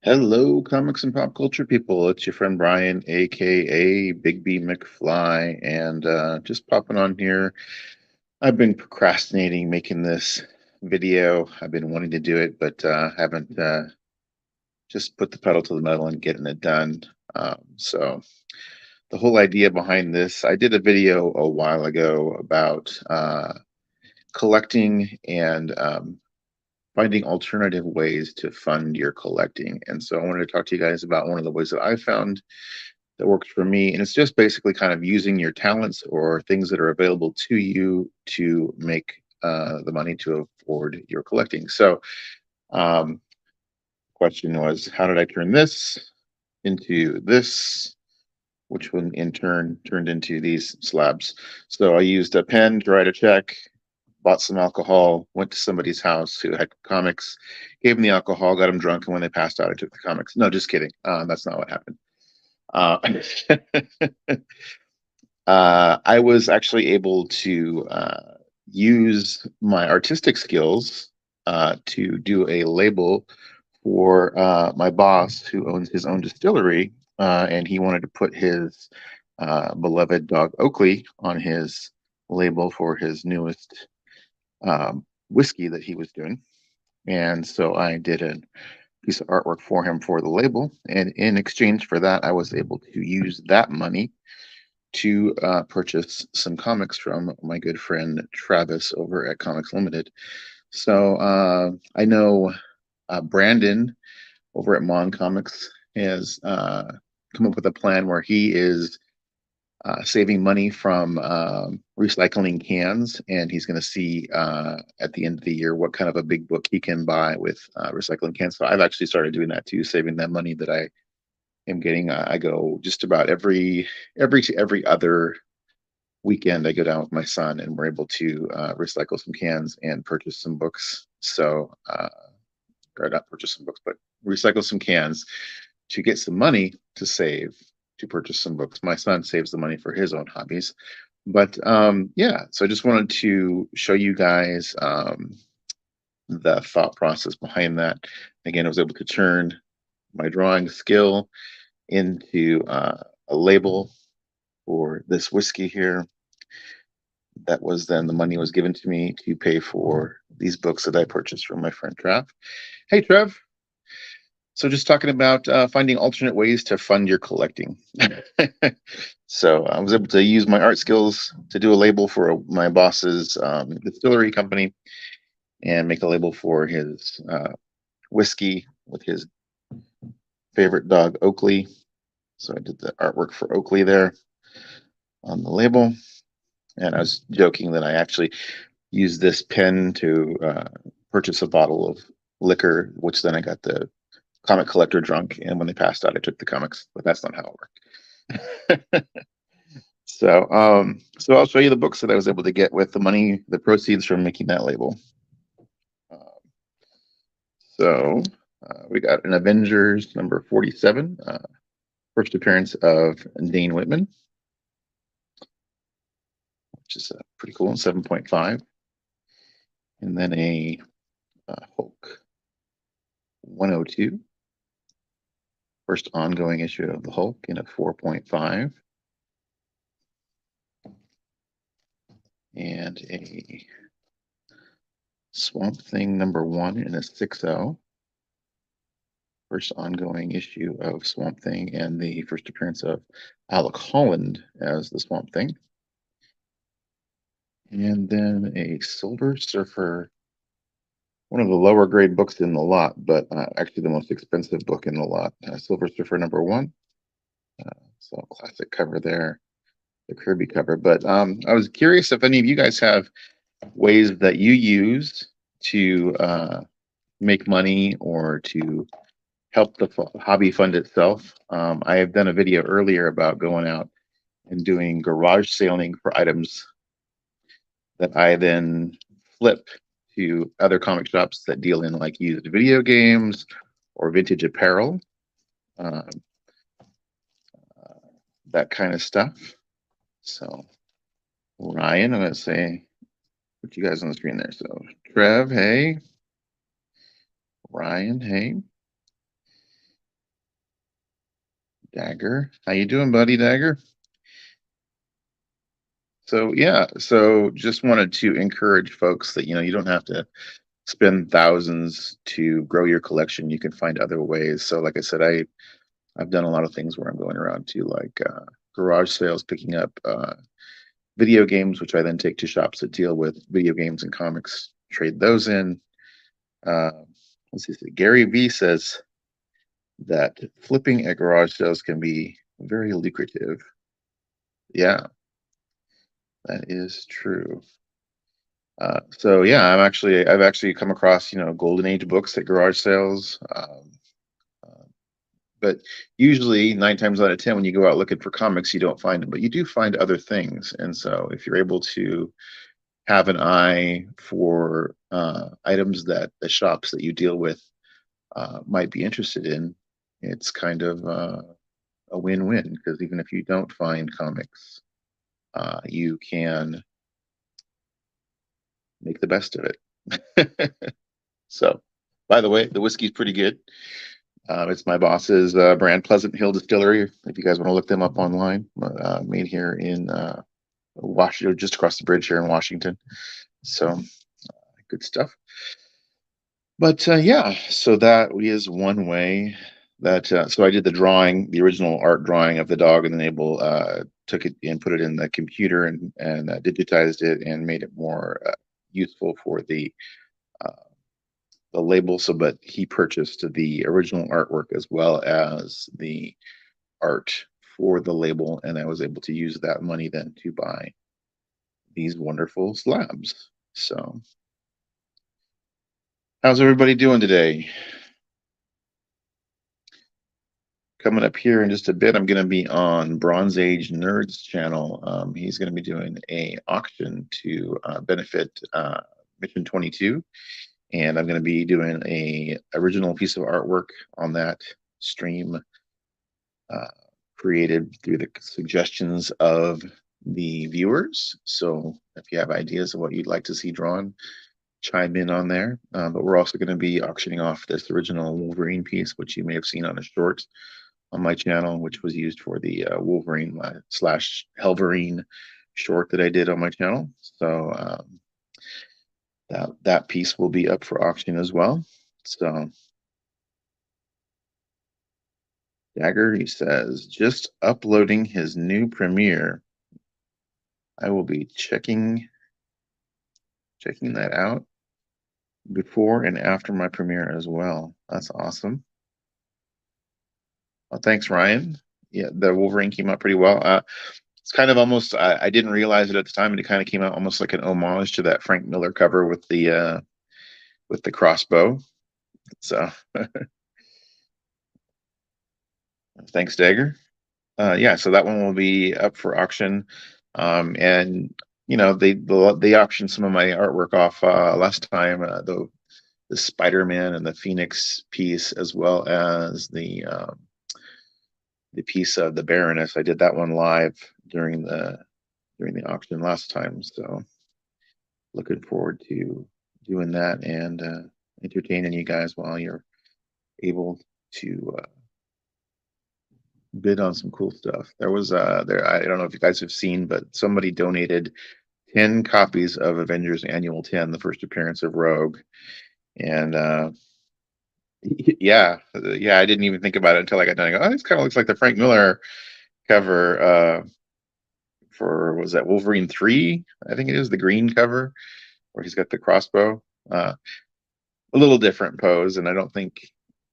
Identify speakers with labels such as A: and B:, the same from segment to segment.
A: Hello, comics and pop culture people. It's your friend Brian, aka Bigby McFly, and just popping on here. I've been procrastinating making this video. I've been wanting to do it, but haven't just put the pedal to the metal and getting it done. So the whole idea behind this, I did a video a while ago about collecting and finding alternative ways to fund your collecting. And so I wanted to talk to you guys about one of the ways that I found that works for me. And it's just basically kind of using your talents or things that are available to you to make the money to afford your collecting. So, question was, how did I turn this into this? Which one in turn turned into these slabs. So I used a pen to write a check, bought some alcohol, went to somebody's house who had comics, gave them the alcohol, got them drunk, and when they passed out, I took the comics. No, just kidding. That's not what happened. Uh, I was actually able to use my artistic skills to do a label for my boss who owns his own distillery, and he wanted to put his beloved dog Oakley on his label for his newest whiskey that he was doing. And so I did a piece of artwork for him for the label. And in exchange for that, I was able to use that money to purchase some comics from my good friend Travis over at Comics Limited. So I know Brandon over at Mon Comics has come up with a plan where he is saving money from recycling cans, and he's going to see at the end of the year what kind of a big book he can buy with recycling cans. So I've actually started doing that too, saving that money that I am getting. I go just about every other weekend. I go down with my son, and we're able to recycle some cans and purchase some books. So, or not purchase some books, but recycle some cans to get some money to save to purchase some books. My son saves the money for his own hobbies. But yeah, so I just wanted to show you guys the thought process behind that. Again, I was able to turn my drawing skill into a label for this whiskey here. That was then the money was given to me to pay for these books that I purchased from my friend Trev. Hey, Trev. So just talking about finding alternate ways to fund your collecting. So I was able to use my art skills to do a label for my boss's distillery company and make a label for his whiskey with his favorite dog, Oakley. So I did the artwork for Oakley there on the label. And I was joking that I actually used this pen to purchase a bottle of liquor, which then I got the comic collector drunk. And when they passed out, I took the comics, but that's not how it worked. So I'll show you the books that I was able to get with the money, the proceeds from making that label. Um, so we got an Avengers number 47, first appearance of Dane Whitman, which is pretty cool, 7.5. And then a Hulk 102, first ongoing issue of the Hulk in a 4.5. And a Swamp Thing number 1 in a 6.0. First ongoing issue of Swamp Thing and the first appearance of Alec Holland as the Swamp Thing. And then a Silver Surfer, one of the lower grade books in the lot, but actually the most expensive book in the lot. Silver Surfer number 1. So classic cover there, the Kirby cover. But I was curious if any of you guys have ways that you use to make money or to help the hobby fund itself. I have done a video earlier about going out and doing garage sailing for items that I then flip to other comic shops that deal in like used video games or vintage apparel, um, that kind of stuff. So Ryan, I'm gonna say, put you guys on the screen there. So Trev, hey. Ryan, hey. Dagger. How you doing, buddy, Dagger? So yeah, so just wanted to encourage folks that you don't have to spend thousands to grow your collection. You can find other ways. So like I said, I've done a lot of things where I'm going around to like garage sales, picking up video games, which I then take to shops that deal with video games and comics, trade those in. Uh, let's see, Gary V says that flipping at garage sales can be very lucrative. Yeah, that is true. So yeah, I've actually come across golden age books at garage sales. Uh, but usually 9 times out of 10, when you go out looking for comics, you don't find them, but you do find other things. And so if you're able to have an eye for items that the shops that you deal with might be interested in, it's kind of a win-win, because even if you don't find comics, you can make the best of it. So, by the way, the whiskey's pretty good. It's my boss's brand, Pleasant Hill Distillery. If you guys want to look them up online, made here in Washington, just across the bridge here in Washington. So, good stuff. But yeah, so that is one way that. So I did the drawing, the original art drawing of the dog, and then Abel took it and put it in the computer and digitized it and made it more useful for uh, the label. So, but he purchased the original artwork as well as the art for the label, and I was able to use that money then to buy these wonderful slabs. So, how's everybody doing today? Coming up here in just a bit, I'm going to be on Bronze Age Nerds channel. He's going to be doing a auction to benefit Mission 22, and I'm going to be doing a original piece of artwork on that stream, uh, created through the suggestions of the viewers. So if you have ideas of what you'd like to see drawn, chime in on there. But we're also going to be auctioning off this original Wolverine piece, which you may have seen on a short on my channel, which was used for the Wolverine slash Helverine short that I did on my channel. So that piece will be up for auction as well. So Dagger, he says, just uploading his new premiere. I will be checking that out before and after my premiere as well. That's awesome. Well, thanks, Ryan. Yeah, the Wolverine came out pretty well. It's kind of almost, I didn't realize it at the time, and it kind of came out almost like an homage to that Frank Miller cover with the crossbow. So thanks, Dagger. Yeah, so that one will be up for auction. And they auctioned some of my artwork off last time, the Spider-Man and the Phoenix piece, as well as the piece of the Baroness. I did that one live during the auction last time, so looking forward to doing that and entertaining you guys while you're able to bid on some cool stuff. There was there I don't know if you guys have seen, but somebody donated 10 copies of Avengers Annual 10, the first appearance of Rogue, and yeah, I didn't even think about it until I got done. I go, oh, this kind of looks like the Frank Miller cover for, was that Wolverine 3? I think it is the green cover where he's got the crossbow. A little different pose, and I don't think,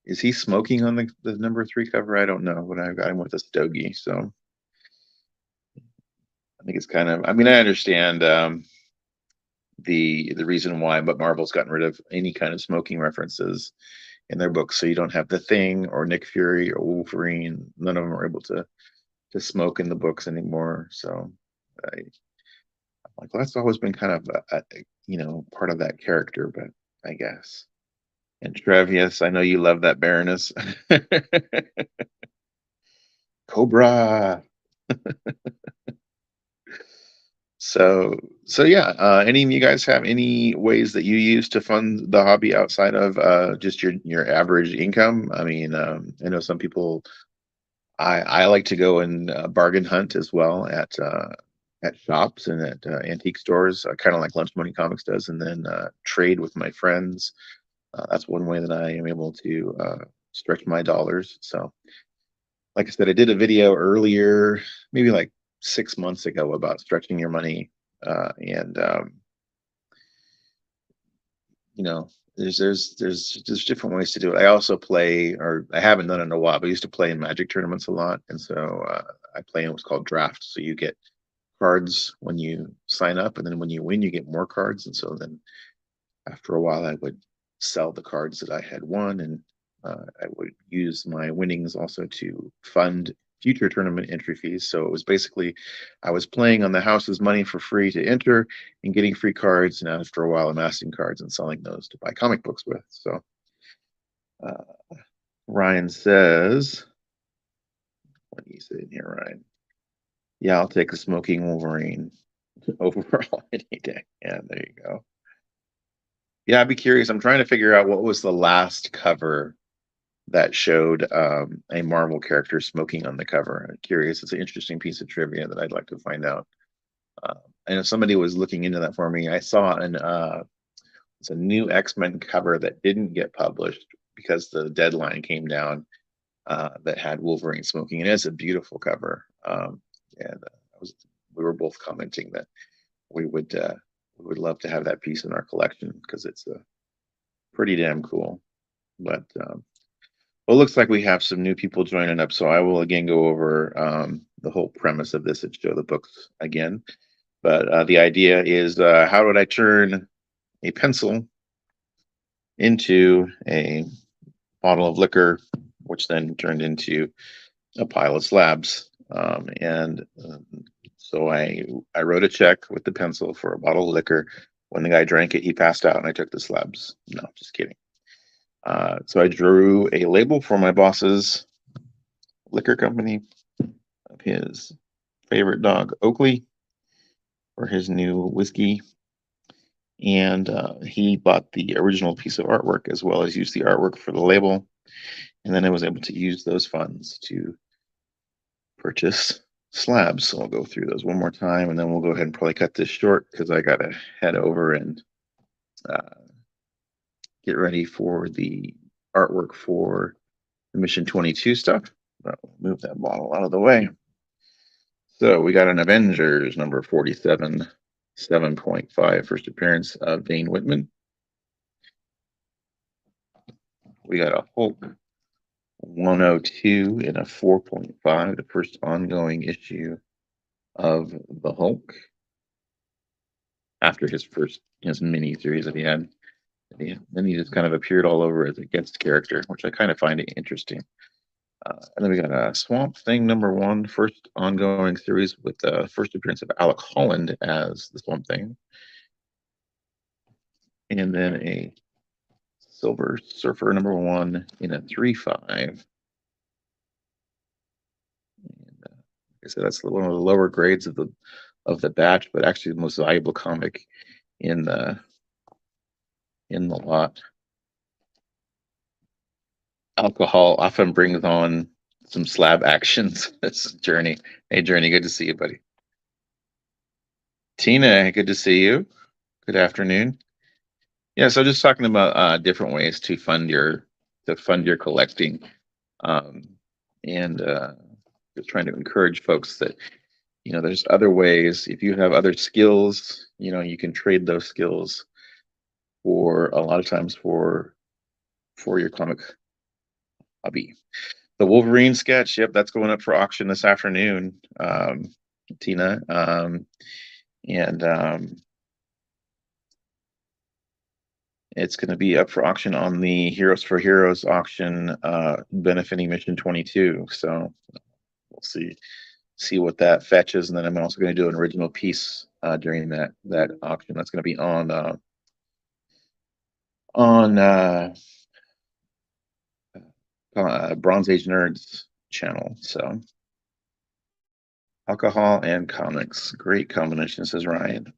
A: is he smoking on the number 3 cover? I don't know, but I got him with a stogie, so I think it's kind of, I mean, I understand the reason why, but Marvel's gotten rid of any kind of smoking references in their books, so you don't have the Thing or Nick Fury or Wolverine. None of them are able to smoke in the books anymore. So I'm like, well, that's always been kind of part of that character, but I guess. And Trev, yes, I know you love that Baroness. Cobra. So yeah. Any of you guys have any ways that you use to fund the hobby outside of just your average income? I mean, I know some people I like to go and bargain hunt as well at shops and at antique stores, kind of like Lunch Money Comics does, and then trade with my friends. That's one way that I am able to stretch my dollars. So, like I said, I did a video earlier, maybe like 6 months ago, about stretching your money, and you know, there's different ways to do it. I also play, or I haven't done it in a while, but I used to play in Magic tournaments a lot, and so I play in what's called draft. So you get cards when you sign up, and then when you win, you get more cards. And so then after a while, I would sell the cards that I had won, and I would use my winnings also to fund future tournament entry fees. So it was basically, I was playing on the house's money for free to enter and getting free cards, and after a while, amassing cards and selling those to buy comic books with. So uh, Ryan says, what do you say in here, Ryan? Yeah, I'll take a smoking Wolverine overall any day. Yeah, there you go. Yeah, I'd be curious. I'm trying to figure out what was the last cover that showed a Marvel character smoking on the cover. I'm curious. It's an interesting piece of trivia that I'd like to find out. Uh, and if somebody was looking into that for me, I saw it's a new X-Men cover that didn't get published because the deadline came down, that had Wolverine smoking. And it's a beautiful cover. And we were both commenting that we would love to have that piece in our collection because it's pretty damn cool. But well, it looks like we have some new people joining up, so I will again go over the whole premise of this and show the books again. But the idea is, how would I turn a pencil into a bottle of liquor, which then turned into a pile of slabs. And so I wrote a check with the pencil for a bottle of liquor. When the guy drank it, he passed out, and I took the slabs. No, just kidding. So I drew a label for my boss's liquor company of his favorite dog, Oakley, for his new whiskey. And he bought the original piece of artwork as well as used the artwork for the label. And then I was able to use those funds to purchase slabs. So I'll go through those one more time, and then we'll go ahead and probably cut this short because I got to head over and get ready for the artwork for the Mission 22 stuff. I'll move that bottle out of the way. So we got an Avengers number 47, 7.5, first appearance of Dane Whitman. We got a Hulk 102 in a 4.5, the first ongoing issue of the Hulk after his mini series that he had. Then he just kind of appeared all over as a guest character, which I kind of find it interesting. And then we got a Swamp Thing #1, first ongoing series with the first appearance of Alec Holland as the Swamp Thing. And then a Silver Surfer #1 in a 3.5. And like I said, that's one of the lower grades of the batch, but actually the most valuable comic in the lot. Alcohol often brings on some slab actions. That's Journey. Hey, Journey, good to see you, buddy. Tina, good to see you. Good afternoon. Yeah, so just talking about different ways to fund your collecting, and just trying to encourage folks that there's other ways. If you have other skills, you can trade those skills for a lot of times for your comic hobby. The Wolverine sketch, yep, that's going up for auction this afternoon, Tina, and it's going to be up for auction on the Heroes for Heroes auction, benefiting Mission 22. So we'll see what that fetches, and then I'm also going to do an original piece during that auction. That's going to be on Bronze Age Nerds channel. So alcohol and comics, great combination, says Ryan.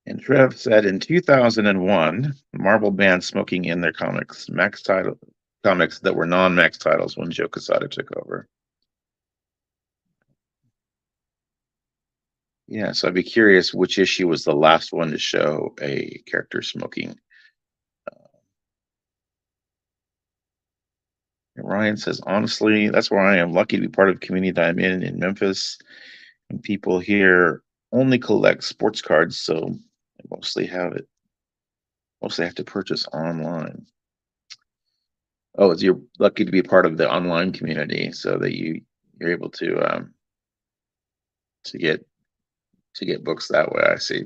A: And Trev said in 2001, Marvel banned smoking in their comics that were non-Max titles when Joe Quesada took over. Yeah, so I'd be curious which issue was the last one to show a character smoking. And Ryan says, honestly, that's where I am lucky to be part of the community that I'm in Memphis. And people here only collect sports cards, so I mostly have to purchase online. Oh, it's you're lucky to be part of the online community so that you're able to get books that way. I see.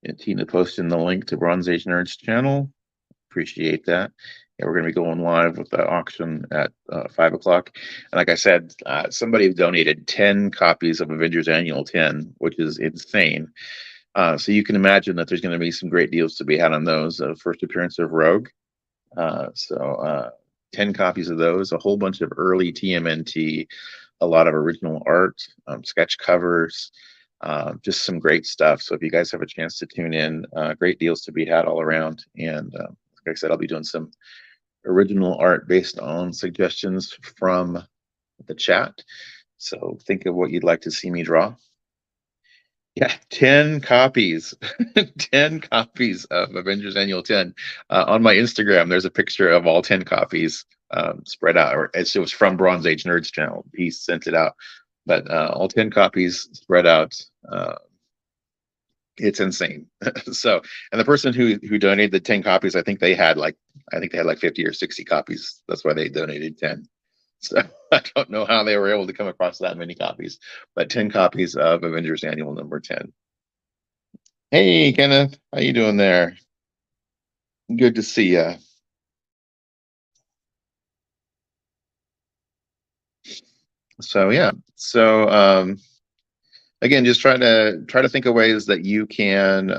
A: And Tina posting the link to Bronze Age Nerds channel. Appreciate that. Yeah, we're going to be going live with the auction at 5 o'clock. And like I said, somebody donated 10 copies of Avengers Annual 10, which is insane. So you can imagine that there's going to be some great deals to be had on those. First appearance of Rogue. So 10 copies of those, a whole bunch of early TMNT, a lot of original art, sketch covers, just some great stuff. So if you guys have a chance to tune in, great deals to be had all around. And like I said, I'll be doing some original art based on suggestions from the chat. So think of what you'd like to see me draw. Yeah, 10 copies. 10 copies of Avengers Annual 10. On my Instagram, there's a picture of all 10 copies spread out. Or it was from Bronze Age Nerds channel. He sent it out. But all 10 copies spread out. It's insane. So, and the person who donated the 10 copies, I think they had like 50 or 60 copies. That's why they donated 10. So I don't know how they were able to come across that many copies, but 10 copies of Avengers Annual number 10. Hey, Kenneth, how you doing there? Good to see you. So yeah, so again, just try to think of ways that you can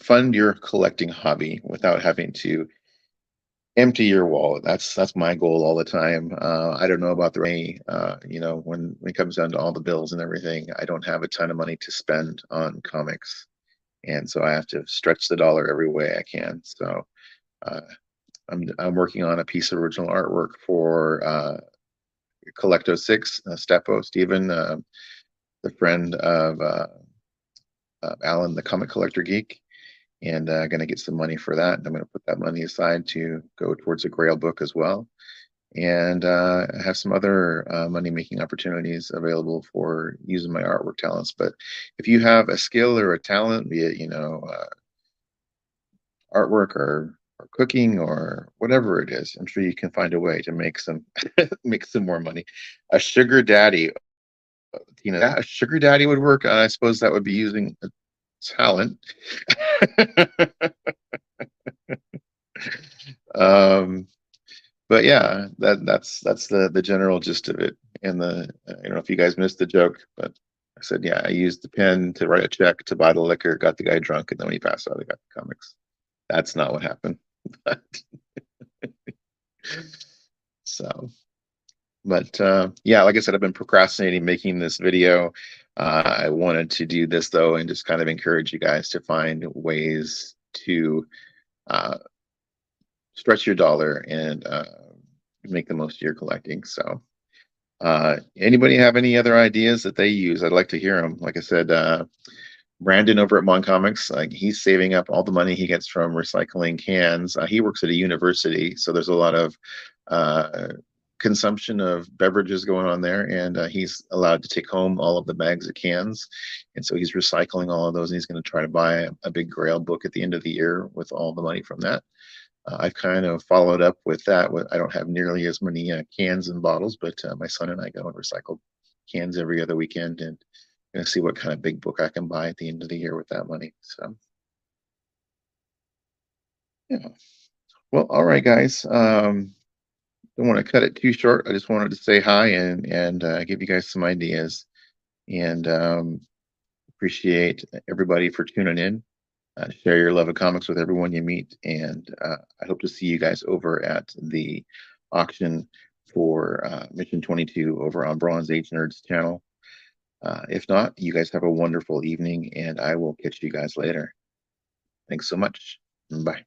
A: fund your collecting hobby without having to empty your wallet. That's my goal all the time. I don't know about the money. When it comes down to all the bills and everything, I don't have a ton of money to spend on comics, and so I have to stretch the dollar every way I can. So uh, I'm working on a piece of original artwork for Collecto 6, Stepo Stephen, the friend of Alan, the comic collector geek, and going to get some money for that. I'm going to put that money aside to go towards a Grail book as well, and have some other money making opportunities available for using my artwork talents. But if you have a skill or a talent, be it artwork or cooking or whatever it is, I'm sure you can find a way to make some make some more money. A sugar daddy, yeah, a sugar daddy would work. I suppose that would be using a talent. um, but yeah, that's the general gist of it. And I don't know if you guys missed the joke, but I said, yeah, I used the pen to write a check to buy the liquor, got the guy drunk, and then when he passed out, I got the comics. That's not what happened. But, so, but yeah, like I said, I've been procrastinating making this video. I wanted to do this though, and just kind of encourage you guys to find ways to uh, stretch your dollar and make the most of your collecting. So, anybody have any other ideas that they use? I'd like to hear them. Like I said, Brandon over at Mon Comics, like he's saving up all the money he gets from recycling cans. He works at a university, so there's a lot of uh, consumption of beverages going on there, and he's allowed to take home all of the bags of cans, and so he's recycling all of those, and he's going to try to buy a big Grail book at the end of the year with all the money from that. I've kind of followed up with that. I don't have nearly as many cans and bottles, but my son and I go and recycle cans every other weekend, and going to see what kind of big book I can buy at the end of the year with that money. So, yeah. Well, all right, guys. Don't want to cut it too short. I just wanted to say hi and give you guys some ideas, and appreciate everybody for tuning in. Share your love of comics with everyone you meet, and I hope to see you guys over at the auction for Mission 22 over on Bronze Age Nerds channel. If not, you guys have a wonderful evening, and I will catch you guys later. Thanks so much. Bye.